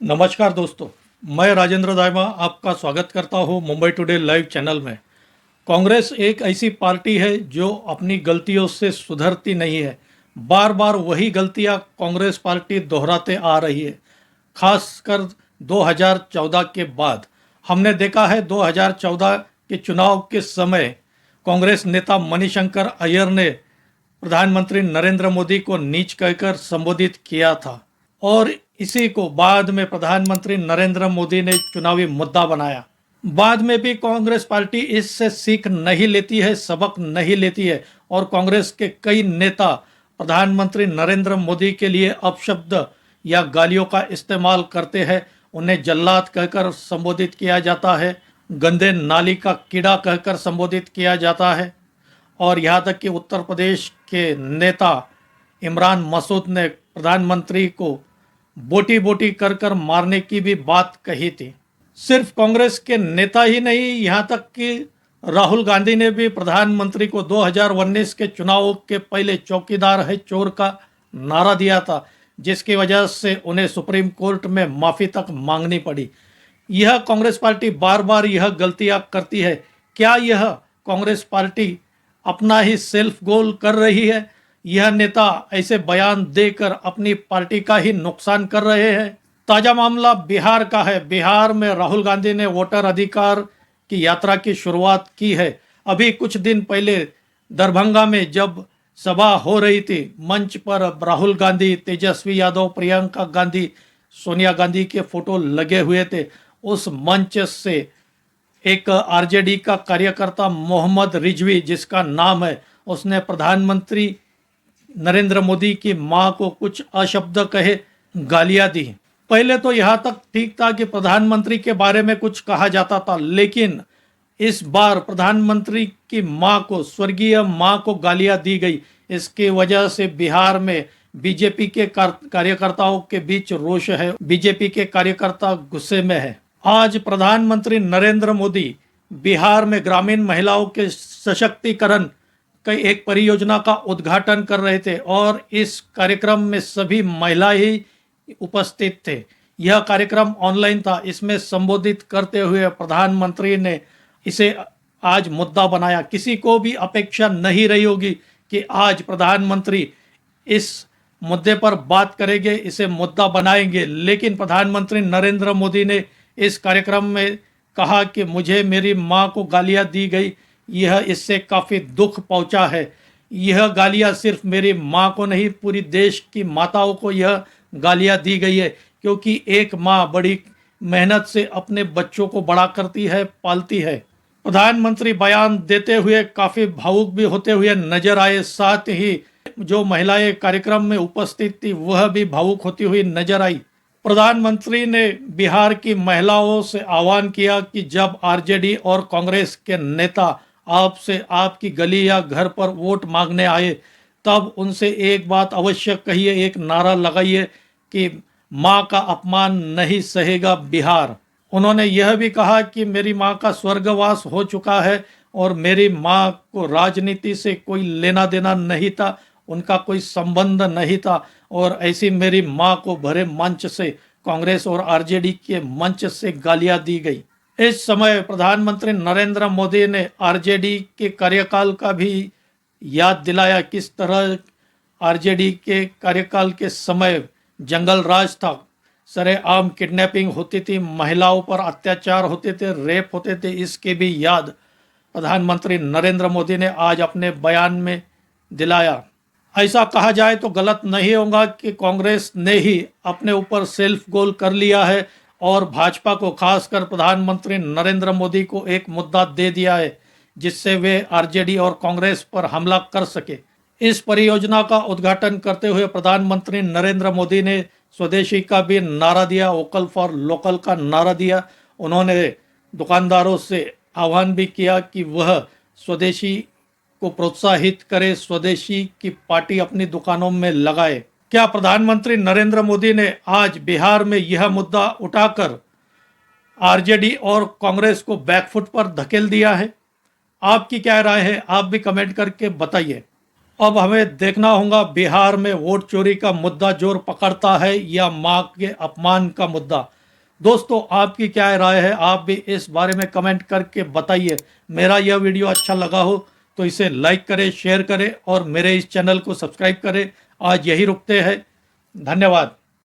नमस्कार दोस्तों, मैं राजेंद्र दाइमा आपका स्वागत करता हूं मुंबई टुडे लाइव चैनल में। कांग्रेस एक ऐसी पार्टी है जो अपनी गलतियों से सुधरती नहीं है। बार बार वही गलतियां कांग्रेस पार्टी दोहराते आ रही है। खासकर 2014 के बाद हमने देखा है 2014 के चुनाव के समय कांग्रेस नेता मणिशंकर अय्यर ने प्रधानमंत्री नरेंद्र मोदी को नीच कहकर संबोधित किया था और इसी को बाद में प्रधानमंत्री नरेंद्र मोदी ने चुनावी मुद्दा बनाया। बाद में भी कांग्रेस पार्टी इससे सीख नहीं लेती है, सबक नहीं लेती है और कांग्रेस के कई नेता प्रधानमंत्री नरेंद्र मोदी के लिए अपशब्द या गालियों का इस्तेमाल करते हैं। उन्हें जल्लाद कहकर संबोधित किया जाता है, गंदे नाली का कीड़ा कहकर संबोधित किया जाता है और यहाँ तक कि उत्तर प्रदेश के नेता इमरान मसूद ने प्रधानमंत्री को बोटी बोटी कर कर मारने की भी बात कही थी। सिर्फ कांग्रेस के नेता ही नहीं, यहाँ तक कि राहुल गांधी ने भी प्रधानमंत्री को 2019 के चुनाव के पहले चौकीदार है चोर का नारा दिया था, जिसकी वजह से उन्हें सुप्रीम कोर्ट में माफ़ी तक मांगनी पड़ी। यह कांग्रेस पार्टी बार बार यह गलतियां करती है। क्या यह कांग्रेस पार्टी अपना ही सेल्फ गोल कर रही है? यह नेता ऐसे बयान देकर अपनी पार्टी का ही नुकसान कर रहे हैं। ताजा मामला बिहार का है। बिहार में राहुल गांधी ने वोटर अधिकार की यात्रा की शुरुआत की है। अभी कुछ दिन पहले दरभंगा में जब सभा हो रही थी, मंच पर राहुल गांधी, तेजस्वी यादव, प्रियंका गांधी, सोनिया गांधी के फोटो लगे हुए थे। उस मंच से एक आरजेडी का कार्यकर्ता मोहम्मद रिजवी, जिसका नाम है, उसने प्रधानमंत्री नरेंद्र मोदी की मां को कुछ अशब्द कहे, गालियां दी। पहले तो यहाँ तक ठीक था कि प्रधानमंत्री के बारे में कुछ कहा जाता था, लेकिन इस बार प्रधानमंत्री की मां को, स्वर्गीय मां को गालियां दी गई। इसकी वजह से बिहार में बीजेपी के कार्यकर्ताओं के बीच रोष है। बीजेपी के कार्यकर्ता गुस्से में है। आज प्रधानमंत्री नरेंद्र मोदी बिहार में ग्रामीण महिलाओं के सशक्तिकरण कई एक परियोजना का उद्घाटन कर रहे थे और इस कार्यक्रम में सभी महिलाएं ही उपस्थित थे। यह कार्यक्रम ऑनलाइन था। इसमें संबोधित करते हुए प्रधानमंत्री ने इसे आज मुद्दा बनाया। किसी को भी अपेक्षा नहीं रही होगी कि आज प्रधानमंत्री इस मुद्दे पर बात करेंगे, इसे मुद्दा बनाएंगे, लेकिन प्रधानमंत्री नरेंद्र मोदी ने इस कार्यक्रम में कहा कि मुझे मेरी मां को गालियां दी गई, यह इससे काफ़ी दुख पहुंचा है। यह गालियां सिर्फ मेरी मां को नहीं, पूरी देश की माताओं को यह गालियां दी गई है, क्योंकि एक मां बड़ी मेहनत से अपने बच्चों को बड़ा करती है, पालती है। प्रधानमंत्री बयान देते हुए काफ़ी भावुक भी होते हुए नजर आए। साथ ही जो महिलाएं कार्यक्रम में उपस्थित थी वह भी भावुक होती हुई नजर आई। प्रधानमंत्री ने बिहार की महिलाओं से आह्वान किया कि जब आरजेडी और कांग्रेस के नेता आपसे आपकी गली या घर पर वोट मांगने आए, तब उनसे एक बात अवश्य कहिए, एक नारा लगाइए कि माँ का अपमान नहीं सहेगा बिहार। उन्होंने यह भी कहा कि मेरी माँ का स्वर्गवास हो चुका है और मेरी माँ को राजनीति से कोई लेना देना नहीं था, उनका कोई संबंध नहीं था और ऐसी मेरी मां को भरे मंच से, कांग्रेस और आरजेडी के मंच से गालियां दी गई। इस समय प्रधानमंत्री नरेंद्र मोदी ने आरजेडी के कार्यकाल का भी याद दिलाया। किस तरह आरजेडी के कार्यकाल के समय जंगल राज था, सरेआम किडनैपिंग होती थी, महिलाओं पर अत्याचार होते थे, रेप होते थे। इसके भी याद प्रधानमंत्री नरेंद्र मोदी ने आज अपने बयान में दिलाया। ऐसा कहा जाए तो गलत नहीं होगा कि कांग्रेस ने ही अपने ऊपर सेल्फ गोल कर लिया है और भाजपा को, खासकर प्रधानमंत्री नरेंद्र मोदी को एक मुद्दा दे दिया है जिससे वे आरजेडी और कांग्रेस पर हमला कर सके। इस परियोजना का उद्घाटन करते हुए प्रधानमंत्री नरेंद्र मोदी ने स्वदेशी का भी नारा दिया, वोकल फॉर लोकल का नारा दिया। उन्होंने दुकानदारों से आह्वान भी किया कि वह स्वदेशी को प्रोत्साहित करे, स्वदेशी की पार्टी अपनी दुकानों में लगाए। क्या प्रधानमंत्री नरेंद्र मोदी ने आज बिहार में यह मुद्दा उठाकर आरजेडी और कांग्रेस को बैकफुट पर धकेल दिया है? आपकी क्या राय है? आप भी कमेंट करके बताइए। अब हमें देखना होगा बिहार में वोट चोरी का मुद्दा जोर पकड़ता है या मां के अपमान का मुद्दा। दोस्तों, आपकी क्या राय है? आप भी इस बारे में कमेंट करके बताइए। मेरा यह वीडियो अच्छा लगा हो तो इसे लाइक करें, शेयर करें और मेरे इस चैनल को सब्सक्राइब करें। आज यही रुकते हैं। धन्यवाद।